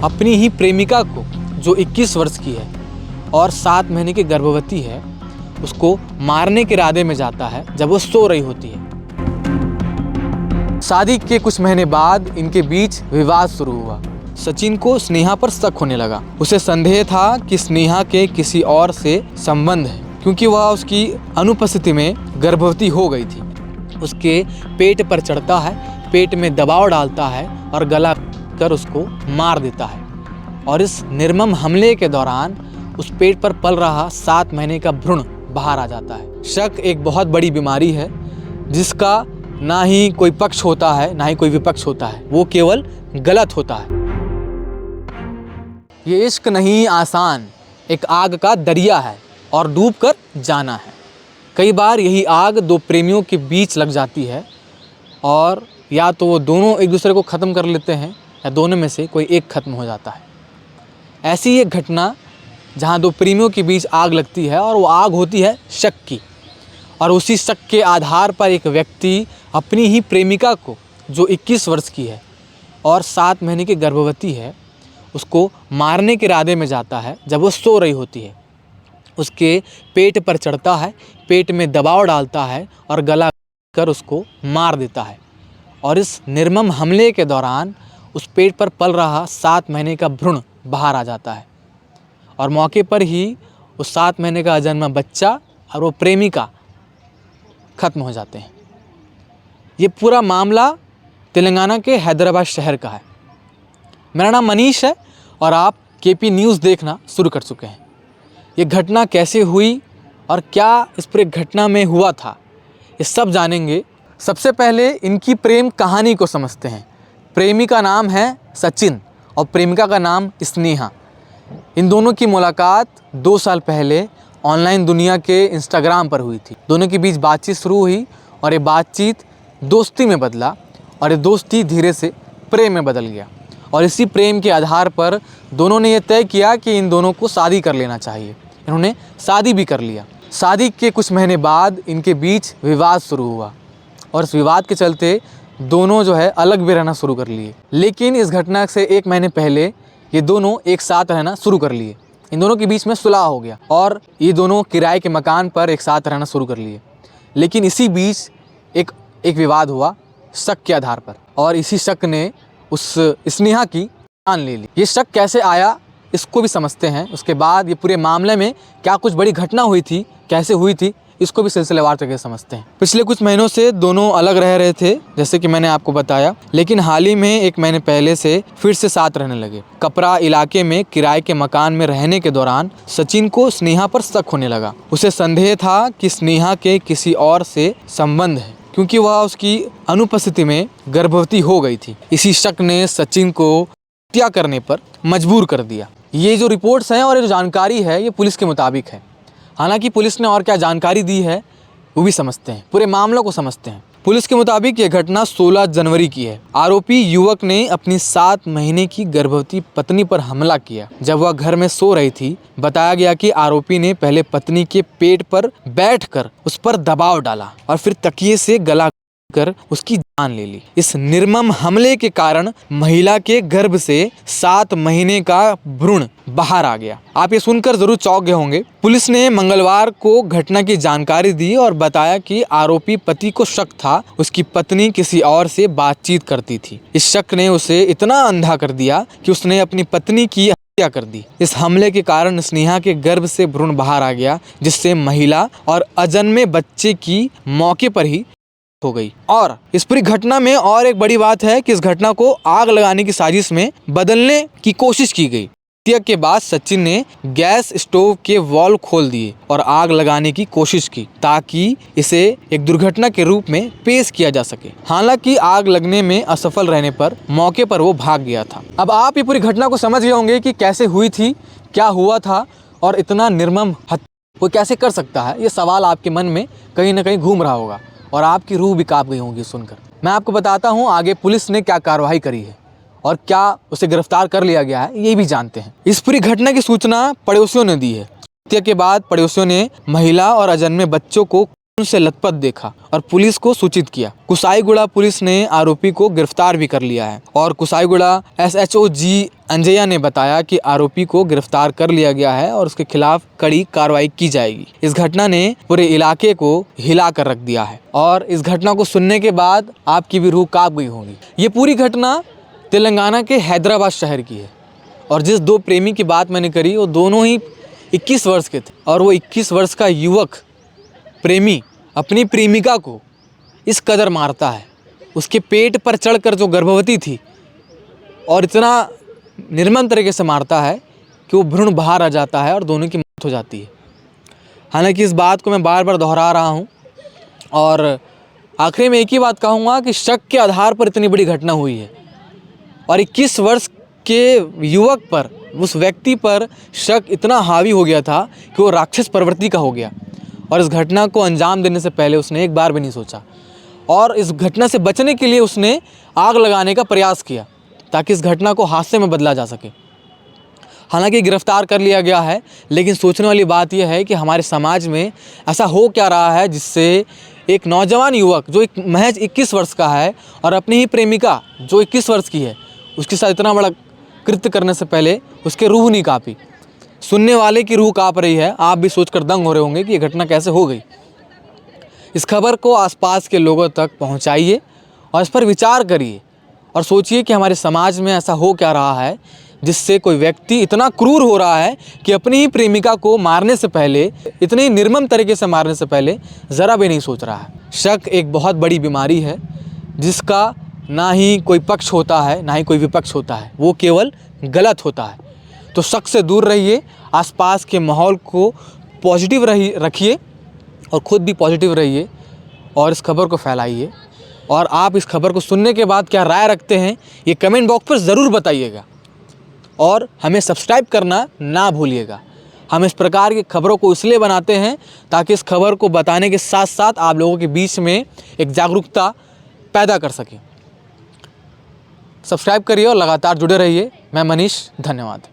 अपनी ही प्रेमिका को, जो 21 वर्ष की है और 7 महीने की गर्भवती है, उसको मारने के इरादे में जाता है जब वो सो रही होती है। शादी के कुछ महीने बाद इनके बीच विवाद शुरू हुआ। सचिन को स्नेहा पर शक होने लगा। उसे संदेह था कि स्नेहा के किसी और से संबंध है, क्योंकि वह उसकी अनुपस्थिति में गर्भवती हो गई थी। उसके पेट पर चढ़ता है, पेट में दबाव डालता है और गला कर उसको मार देता है। और इस निर्मम हमले के दौरान उस पेट पर पल रहा 7 महीने का भ्रूण बाहर आ जाता है। शक एक बहुत बड़ी बीमारी है जिसका ना ही कोई पक्ष होता है ना ही कोई विपक्ष होता है, वो केवल गलत होता है। ये इश्क नहीं आसान, एक आग का दरिया है और डूब कर जाना है। कई बार यही आग दो प्रेमियों के बीच लग जाती है और या तो वो दोनों एक दूसरे को ख़त्म कर लेते हैं या दोनों में से कोई एक ख़त्म हो जाता है। ऐसी एक घटना जहाँ दो प्रेमियों के बीच आग लगती है और वो आग होती है शक की। और उसी शक के आधार पर एक व्यक्ति अपनी ही प्रेमिका को, जो 21 वर्ष की है और 7 महीने की गर्भवती है, उसको मारने के इरादे में जाता है जब वो सो रही होती है। उसके पेट पर चढ़ता है, पेट में दबाव डालता है और गला कर उसको मार देता है। और इस निर्मम हमले के दौरान उस पेट पर पल रहा 7 महीने का भ्रूण बाहर आ जाता है और मौके पर ही उस 7 महीने का अजन्मा बच्चा और वो प्रेमिका ख़त्म हो जाते हैं। ये पूरा मामला तेलंगाना के हैदराबाद शहर का है। मेरा नाम मनीष है और आप केपी न्यूज़ देखना शुरू कर चुके हैं। ये घटना कैसे हुई और क्या इस पूरी घटना में हुआ था, ये सब जानेंगे। सबसे पहले इनकी प्रेम कहानी को समझते हैं। प्रेमी का नाम है सचिन और प्रेमिका का नाम स्नेहा। इन दोनों की मुलाकात 2 साल पहले ऑनलाइन दुनिया के इंस्टाग्राम पर हुई थी। दोनों के बीच बातचीत शुरू हुई और ये बातचीत दोस्ती में बदला और ये दोस्ती धीरे से प्रेम में बदल गया। और इसी प्रेम के आधार पर दोनों ने यह तय किया कि इन दोनों को शादी कर लेना चाहिए। इन्होंने शादी भी कर लिया। शादी के कुछ महीने बाद इनके बीच विवाद शुरू हुआ और इस विवाद के चलते दोनों जो है अलग भी रहना शुरू कर लिए। लेकिन इस घटना से 1 महीने पहले ये दोनों एक साथ रहना शुरू कर लिए। इन दोनों के बीच में सुलह हो गया और ये दोनों किराए के मकान पर एक साथ रहना शुरू कर लिए। लेकिन इसी बीच एक विवाद हुआ शक के आधार पर और इसी शक ने उस स्नेहा की जान ले ली। ये शक कैसे आया इसको भी समझते हैं। उसके बाद ये पूरे मामले में क्या कुछ बड़ी घटना हुई थी, कैसे हुई थी, इसको भी सिलसिलेवार तरीके से समझते हैं। पिछले कुछ महीनों से दोनों अलग रह रहे थे, जैसे कि मैंने आपको बताया, लेकिन हाल ही में 1 महीने पहले से फिर से साथ रहने लगे। कपरा इलाके में किराए के मकान में रहने के दौरान सचिन को स्नेहा पर शक होने लगा। उसे संदेह था कि स्नेहा के किसी और से संबंध है, क्योंकि वह उसकी अनुपस्थिति में गर्भवती हो गई थी। इसी शक ने सचिन को हत्या करने पर मजबूर कर दिया। ये जो रिपोर्ट्स हैं और ये जो जानकारी है ये पुलिस के मुताबिक है। हालांकि पुलिस ने और क्या जानकारी दी है वो भी समझते हैं, पूरे मामलों को समझते हैं। पुलिस के मुताबिक ये घटना 16 जनवरी की है। आरोपी युवक ने अपनी 7 महीने की गर्भवती पत्नी पर हमला किया जब वह घर में सो रही थी। बताया गया कि आरोपी ने पहले पत्नी के पेट पर बैठकर उस पर दबाव डाला और फिर तकिए से गला कर उसकी जान ले ली। इस निर्मम हमले के कारण महिला के गर्भ से 7 महीने का भ्रूण बाहर आ गया। आप ये सुनकर जरूर चौंक गए होंगे। पुलिस ने मंगलवार को घटना की जानकारी दी और बताया कि आरोपी पति को शक था उसकी पत्नी किसी और से बातचीत करती थी। इस शक ने उसे इतना अंधा कर दिया कि उसने अपनी पत्नी की हत्या कर दी। इस हमले के कारण स्नेहा के गर्भ से भ्रूण बाहर आ गया, जिससे महिला और अजन्मे बच्चे की मौके पर ही हो गई। और इस पूरी घटना में और एक बड़ी बात है कि इस घटना को आग लगाने की साजिश में बदलने की कोशिश की गई। हत्या के बाद सचिन ने गैस स्टोव के वॉल्व खोल दिए और आग लगाने की कोशिश की ताकि इसे एक दुर्घटना के रूप में पेश किया जा सके। हालांकि आग लगने में असफल रहने पर मौके पर वो भाग गया था। अब आप ये पूरी घटना को समझ गए होंगे कि कैसे हुई थी, क्या हुआ था और इतना निर्मम हत्या कोई कैसे कर सकता है। ये सवाल आपके मन में कहीं ना कहीं घूम रहा होगा और आपकी रूह भी कांप गई होगी सुनकर। मैं आपको बताता हूँ आगे पुलिस ने क्या कार्रवाई करी है और क्या उसे गिरफ्तार कर लिया गया है, ये भी जानते हैं। इस पूरी घटना की सूचना पड़ोसियों ने दी है। हत्या के बाद पड़ोसियों ने महिला और अजन्मे बच्चों को उनसे लथपथ देखा और पुलिस को सूचित किया। कुसाईगुड़ा पुलिस ने आरोपी को गिरफ्तार भी कर लिया है और कुसाईगुड़ा SHO जी अंजैया ने बताया कि आरोपी को गिरफ्तार कर लिया गया है और उसके खिलाफ कड़ी कार्रवाई की जाएगी। इस घटना ने पूरे इलाके को हिला कर रख दिया है और इस घटना को सुनने के बाद आपकी भी रूह कांप गई होगी। ये पूरी घटना तेलंगाना के हैदराबाद शहर की है और जिस दो प्रेमी की बात मैंने करी वो दोनों ही 21 वर्ष के थे और वो 21 वर्ष का युवक प्रेमी अपनी प्रेमिका को इस कदर मारता है, उसके पेट पर चढ़कर जो गर्भवती थी, और इतना निर्मम तरीके से मारता है कि वो भ्रूण बाहर आ जाता है और दोनों की मौत हो जाती है। हालांकि इस बात को मैं बार बार दोहरा रहा हूँ और आखिरी में एक ही बात कहूँगा कि शक के आधार पर इतनी बड़ी घटना हुई है और 21 वर्ष के युवक पर, उस व्यक्ति पर शक इतना हावी हो गया था कि वो राक्षस प्रवृत्ति का हो गया और इस घटना को अंजाम देने से पहले उसने एक बार भी नहीं सोचा और इस घटना से बचने के लिए उसने आग लगाने का प्रयास किया ताकि इस घटना को हादसे में बदला जा सके। हालांकि गिरफ्तार कर लिया गया है, लेकिन सोचने वाली बात यह है कि हमारे समाज में ऐसा हो क्या रहा है जिससे एक नौजवान युवक जो एक महज 21 वर्ष का है और अपनी ही प्रेमिका जो 21 वर्ष की है उसके साथ इतना बड़ा कृत्य करने से पहले उसके रूह नहीं कांपी। सुनने वाले की रूह कांप रही है। आप भी सोचकर दंग हो रहे होंगे कि ये घटना कैसे हो गई। इस खबर को आसपास के लोगों तक पहुंचाइए और इस पर विचार करिए और सोचिए कि हमारे समाज में ऐसा हो क्या रहा है जिससे कोई व्यक्ति इतना क्रूर हो रहा है कि अपनी ही प्रेमिका को मारने से पहले, इतने ही निर्मम तरीके से मारने से पहले ज़रा भी नहीं सोच रहा है। शक एक बहुत बड़ी बीमारी है जिसका ना ही कोई पक्ष होता है ना ही कोई विपक्ष होता है, वो केवल गलत होता है। तो शक से दूर रहिए, आसपास के माहौल को पॉजिटिव रखिए और ख़ुद भी पॉजिटिव रहिए और इस खबर को फैलाइए। और आप इस खबर को सुनने के बाद क्या राय रखते हैं ये कमेंट बॉक्स पर ज़रूर बताइएगा और हमें सब्सक्राइब करना ना भूलिएगा। हम इस प्रकार की खबरों को इसलिए बनाते हैं ताकि इस खबर को बताने के साथ साथ आप लोगों के बीच में एक जागरूकता पैदा कर सकें। सब्सक्राइब करिए और लगातार जुड़े रहिए। मैं मनीष, धन्यवाद।